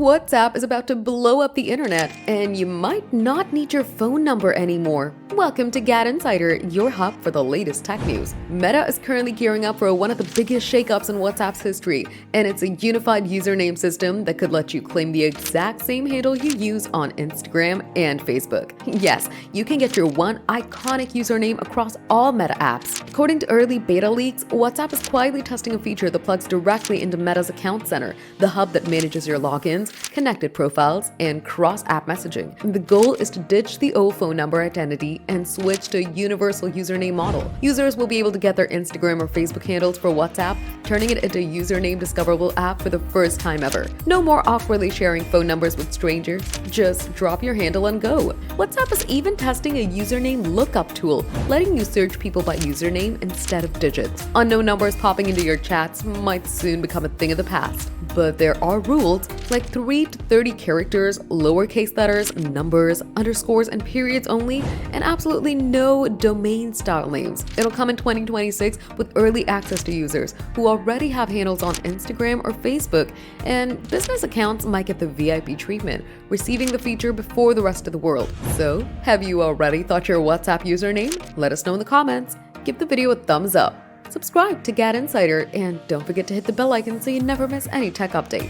WhatsApp is about to blow up the internet, and you might not need your phone number anymore. Welcome to GadInsider, your hub for the latest tech news. Meta is currently gearing up for one of the biggest shakeups in WhatsApp's history, and it's a unified username system that could let you claim the exact same handle you use on Instagram and Facebook. Yes, you can get your one iconic username across all Meta apps. According to early beta leaks, WhatsApp is quietly testing a feature that plugs directly into Meta's account center, the hub that manages your logins, connected profiles, and cross-app messaging. The goal is to ditch the old phone number identity and switch to a universal username model. Users will be able to get their Instagram or Facebook handles for WhatsApp, turning it into a username discoverable app for the first time ever. No more awkwardly sharing phone numbers with strangers, just drop your handle and go. WhatsApp is even testing a username lookup tool, letting you search people by username instead of digits. Unknown numbers popping into your chats might soon become a thing of the past. But there are rules like 3 to 30 characters, lowercase letters, numbers, underscores, and periods only, and absolutely no domain style names. It'll come in 2026 with early access to users who already have handles on Instagram or Facebook, and business accounts might get the VIP treatment, receiving the feature before the rest of the world. So, have you already thought your WhatsApp username? Let us know in the comments. Give the video a thumbs up. Subscribe to GadInsider and don't forget to hit the bell icon so you never miss any tech update.